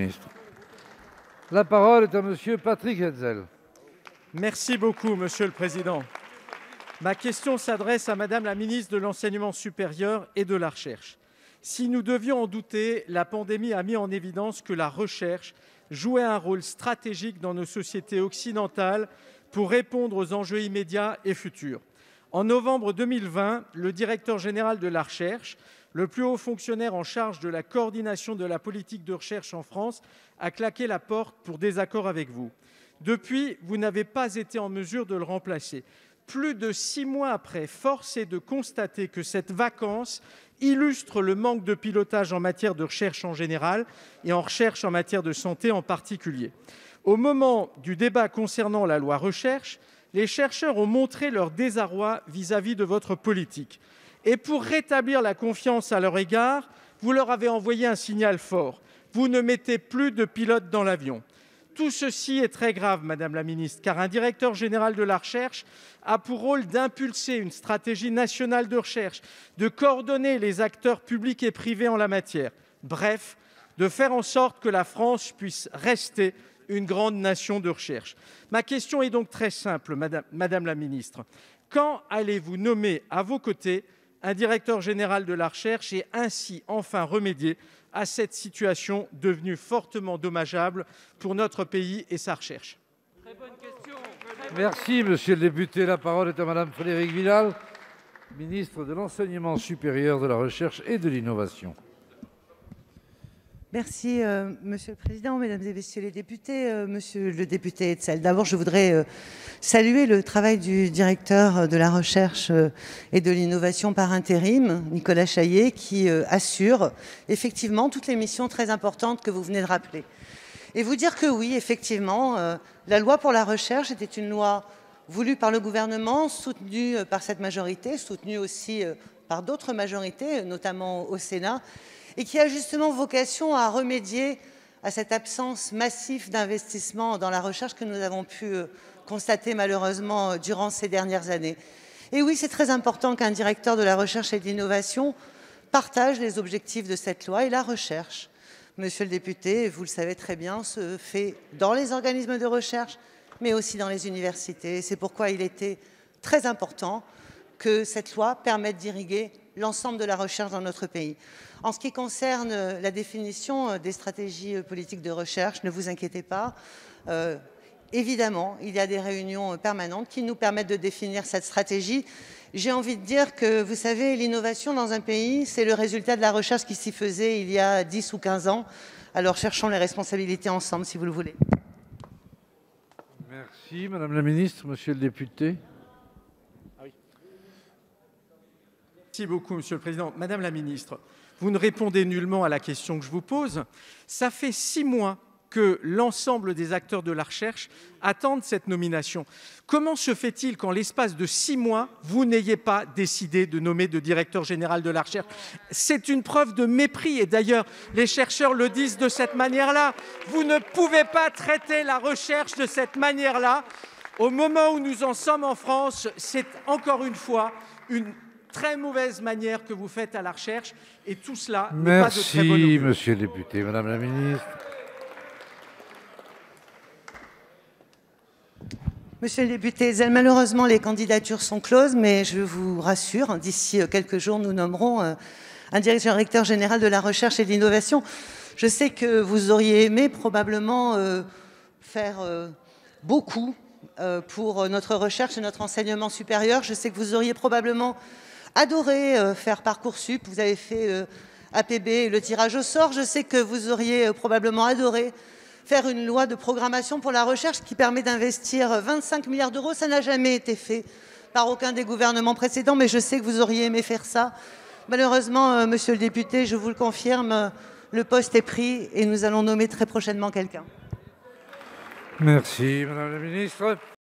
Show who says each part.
Speaker 1: ministre. La parole est à Monsieur Patrick Hetzel.
Speaker 2: Merci beaucoup, Monsieur le Président. Ma question s'adresse à Madame la ministre de l'Enseignement supérieur et de la Recherche. Si nous devions en douter, la pandémie a mis en évidence que la recherche jouait un rôle stratégique dans nos sociétés occidentales pour répondre aux enjeux immédiats et futurs. En novembre 2020, le directeur général de la Recherche, le plus haut fonctionnaire en charge de la coordination de la politique de recherche en France, a claqué la porte pour désaccord avec vous. Depuis, vous n'avez pas été en mesure de le remplacer. Plus de 6 mois après, force est de constater que cette vacance illustre le manque de pilotage en matière de recherche en général et en recherche en matière de santé en particulier. Au moment du débat concernant la loi recherche, les chercheurs ont montré leur désarroi vis-à-vis de votre politique. Et pour rétablir la confiance à leur égard, vous leur avez envoyé un signal fort. Vous ne mettez plus de pilote dans l'avion. Tout ceci est très grave, Madame la ministre, car un directeur général de la recherche a pour rôle d'impulser une stratégie nationale de recherche, de coordonner les acteurs publics et privés en la matière. Bref, de faire en sorte que la France puisse rester une grande nation de recherche. Ma question est donc très simple, Madame la ministre. Quand allez-vous nommer à vos côtés un directeur général de la recherche et ainsi enfin remédier à cette situation devenue fortement dommageable pour notre pays et sa recherche?
Speaker 1: Très bonne question. Merci, monsieur le député. La parole est à Madame Frédérique Vidal, ministre de l'Enseignement supérieur, de la Recherche et de l'Innovation.
Speaker 3: Merci, Monsieur le Président, Mesdames et Messieurs les députés. Monsieur le député Hetzel, d'abord, je voudrais saluer le travail du directeur de la Recherche et de l'Innovation par intérim, Nicolas Chaillet, qui assure effectivement toutes les missions très importantes que vous venez de rappeler. Et vous dire que oui, effectivement, la loi pour la recherche était une loi voulue par le gouvernement, soutenue par cette majorité, soutenue aussi par d'autres majorités, notamment au Sénat, et qui a justement vocation à remédier à cette absence massive d'investissement dans la recherche que nous avons pu constater malheureusement durant ces dernières années. Et oui, c'est très important qu'un directeur de la recherche et de l'innovation partage les objectifs de cette loi. Et la recherche, monsieur le député, vous le savez très bien, se fait dans les organismes de recherche, mais aussi dans les universités. C'est pourquoi il était très important que cette loi permette d'irriguer l'ensemble de la recherche dans notre pays. En ce qui concerne la définition des stratégies politiques de recherche, ne vous inquiétez pas. Évidemment, il y a des réunions permanentes qui nous permettent de définir cette stratégie. J'ai envie de dire que, vous savez, l'innovation dans un pays, c'est le résultat de la recherche qui s'y faisait il y a 10 ou 15 ans. Alors cherchons les responsabilités ensemble, si vous le voulez.
Speaker 1: Merci, Madame la Ministre. Monsieur le député.
Speaker 2: Merci beaucoup, Monsieur le Président. Madame la Ministre, vous ne répondez nullement à la question que je vous pose. Ça fait 6 mois que l'ensemble des acteurs de la recherche attendent cette nomination. Comment se fait-il qu'en l'espace de 6 mois, vous n'ayez pas décidé de nommer de directeur général de la recherche? C'est une preuve de mépris et d'ailleurs, les chercheurs le disent de cette manière-là. Vous ne pouvez pas traiter la recherche de cette manière-là. Au moment où nous en sommes en France, c'est encore une fois une très mauvaise manière que vous faites à la recherche et tout cela n'est pas de très bonne augure.
Speaker 1: Merci, monsieur le député. Madame la ministre.
Speaker 3: Monsieur le député Hetzel, malheureusement, les candidatures sont closes, mais je vous rassure, d'ici quelques jours, nous nommerons un directeur général de la recherche et de l'innovation. Je sais que vous auriez aimé probablement faire beaucoup pour notre recherche et notre enseignement supérieur. Je sais que vous auriez probablement adoré faire Parcoursup, vous avez fait APB et le tirage au sort. Je sais que vous auriez probablement adoré faire une loi de programmation pour la recherche qui permet d'investir 25 milliards d'euros. Ça n'a jamais été fait par aucun des gouvernements précédents, mais je sais que vous auriez aimé faire ça. Malheureusement, monsieur le député, je vous le confirme, le poste est pris et nous allons nommer très prochainement quelqu'un.
Speaker 1: Merci, Madame la ministre.